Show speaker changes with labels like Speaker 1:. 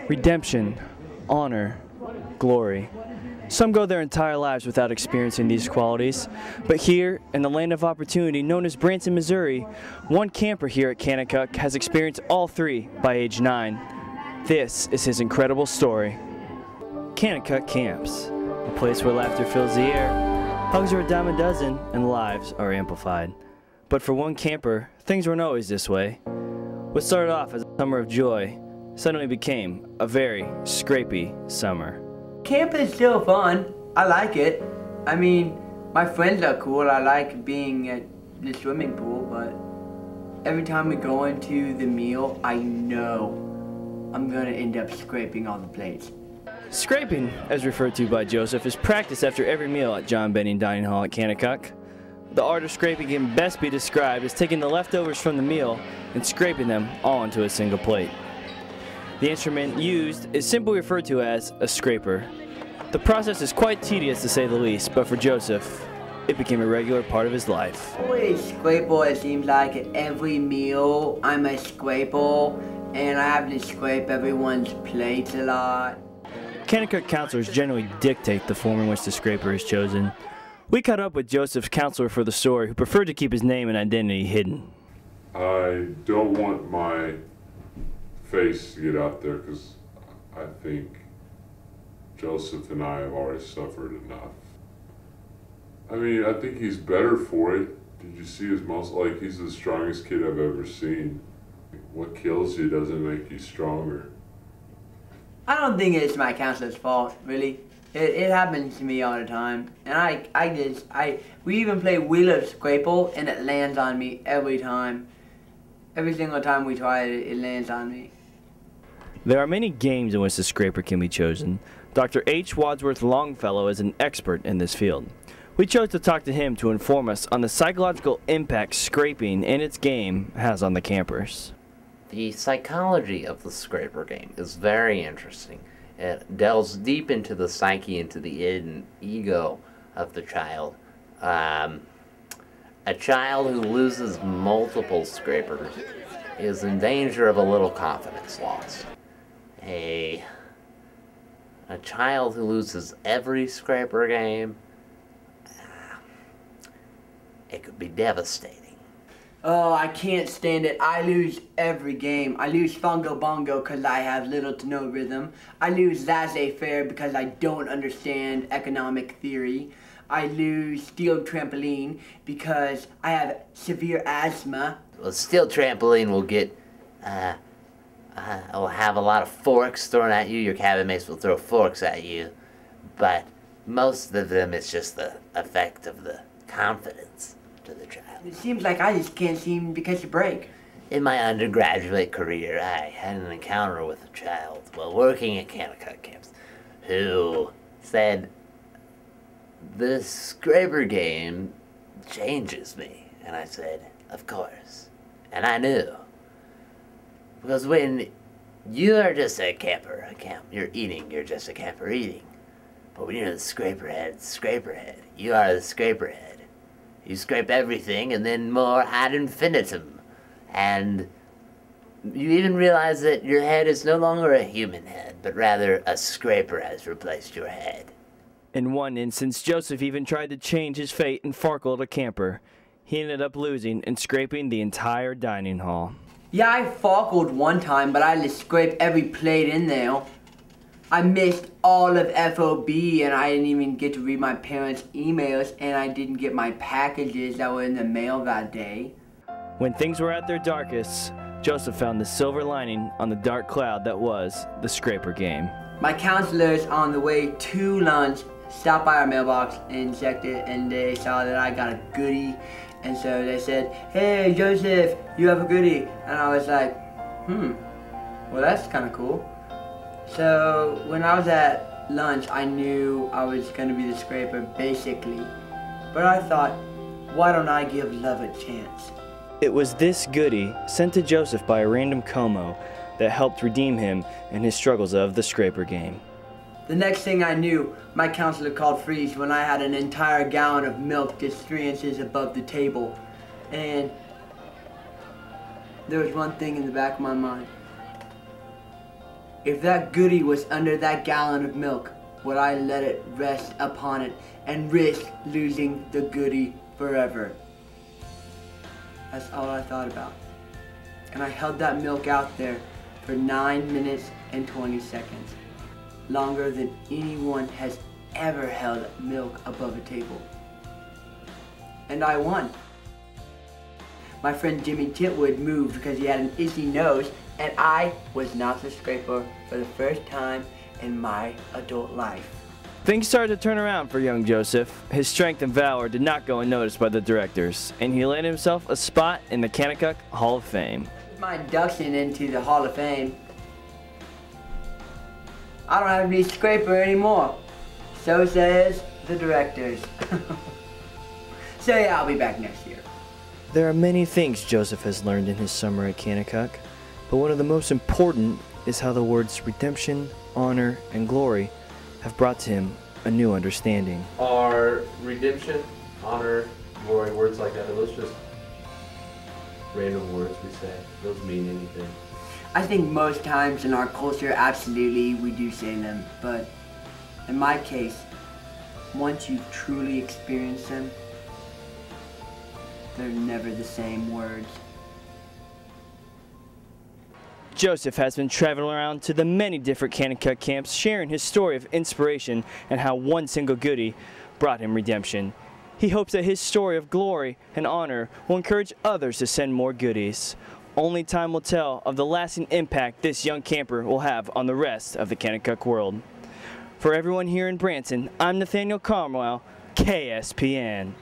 Speaker 1: Redemption, honor, glory. Some go their entire lives without experiencing these qualities, but here, in the land of opportunity known as Branson, Missouri, one camper here at Kanakuk has experienced all three by age 9. This is his incredible story. Kanakuk Camps, a place where laughter fills the air, hugs are a dime a dozen, and lives are amplified. But for one camper, things weren't always this way. What started off as a summer of joy suddenly became a very scrapey summer.
Speaker 2: Camp is still fun. I like it. I mean, my friends are cool. I like being at the swimming pool, but every time we go into the meal, I know I'm gonna end up scraping all the plates.
Speaker 1: Scraping, as referred to by Joseph, is practiced after every meal at John Benning Dining Hall at Kanakuk. The art of scraping can best be described as taking the leftovers from the meal and scraping them all into a single plate. The instrument used is simply referred to as a scraper. The process is quite tedious to say the least, but for Joseph, it became a regular part of his life.
Speaker 2: Always scraper, it seems like at every meal I'm a scraper, and I have to scrape everyone's plates a lot.
Speaker 1: Kanakuk counselors generally dictate the form in which the scraper is chosen. We caught up with Joseph's counselor for the story, who preferred to keep his name and identity hidden.
Speaker 3: I don't want my face to get out there because I think Joseph and I have already suffered enough. I mean, I think he's better for it. Did you see his muscle? Like, he's the strongest kid I've ever seen. What kills you doesn't make you stronger.
Speaker 2: I don't think it's my counselor's fault, really. It happens to me all the time. And we even play Wheel of Scraple, and it lands on me every time. Every single time we try it, it lands on me.
Speaker 1: There are many games in which the scraper can be chosen. Dr. H. Wadsworth Longfellow is an expert in this field. We chose to talk to him to inform us on the psychological impact scraping and its game has on the campers.
Speaker 4: The psychology of the scraper game is very interesting. It delves deep into the psyche, into the id and ego of the child. A child who loses multiple scrapers is in danger of a little confidence loss. A child who loses every scraper game, it could be devastating.
Speaker 2: Oh, I can't stand it. I lose every game. I lose Fungo Bongo because I have little to no rhythm. I lose Laissez-Faire because I don't understand economic theory. I lose Steel Trampoline because I have severe asthma.
Speaker 4: Well, Steel Trampoline will get, will have a lot of forks thrown at you. Your cabin mates will throw forks at you. But most of them, it's just the effect of the confidence to the child.
Speaker 2: It seems like I just can't seem to catch a break.
Speaker 4: In my undergraduate career, I had an encounter with a child while working at Kanakuk camps who said, "The scraper game changes me." And I said, "Of course." And I knew. Because when you are just a camper, you're eating, you're just a camper eating. But when you're the scraperhead, you are the scraperhead. You scrape everything and then more ad infinitum. And you even realize that your head is no longer a human head, but rather a scraper has replaced your head.
Speaker 1: In one instance, Joseph even tried to change his fate and farkled a camper. He ended up losing and scraping the entire dining hall.
Speaker 2: Yeah, I farkled one time, but I had to scrape every plate in there. I missed all of FOB, and I didn't even get to read my parents' emails, and I didn't get my packages that were in the mail that day.
Speaker 1: When things were at their darkest, Joseph found the silver lining on the dark cloud that was the scraper game.
Speaker 2: My counselors on the way to lunch stopped by our mailbox and checked it, and they saw that I got a goodie. And so they said, "Hey, Joseph, you have a goodie." And I was like, well, that's kind of cool. So when I was at lunch, I knew I was going to be the scraper, basically. But I thought, why don't I give love a chance?
Speaker 1: It was this goodie, sent to Joseph by a random Como, that helped redeem him in his struggles of the scraper game.
Speaker 2: The next thing I knew, my counselor called freeze when I had an entire gallon of milk just 3 inches above the table. And there was one thing in the back of my mind. If that goodie was under that gallon of milk, would I let it rest upon it and risk losing the goodie forever? That's all I thought about. And I held that milk out there for 9 minutes and 20 seconds. Longer than anyone has ever held milk above a table. And I won. My friend Jimmy Titwood moved because he had an itchy nose, and I was not the scraper for the first time in my adult life.
Speaker 1: Things started to turn around for young Joseph. His strength and valor did not go unnoticed by the directors, and he landed himself a spot in the Kanakuk Hall of Fame.
Speaker 2: My induction into the Hall of Fame, I don't have to be scraper anymore. So says the directors. So yeah, I'll be back next year.
Speaker 1: There are many things Joseph has learned in his summer at Kanakuk, but one of the most important is how the words redemption, honor, and glory have brought to him a new understanding.
Speaker 5: Are redemption, honor, glory, words like that, are those just random words we say? Those mean anything?
Speaker 2: I think most times in our culture, absolutely, we do say them, but in my case, once you've truly experienced them, they're never the same words.
Speaker 1: Joseph has been traveling around to the many different Kanakuk camps, sharing his story of inspiration and how one single goodie brought him redemption. He hopes that his story of glory and honor will encourage others to send more goodies. Only time will tell of the lasting impact this young camper will have on the rest of the Kanakuk world. For everyone here in Branson, I'm Nathaniel Cromwell, KSPN.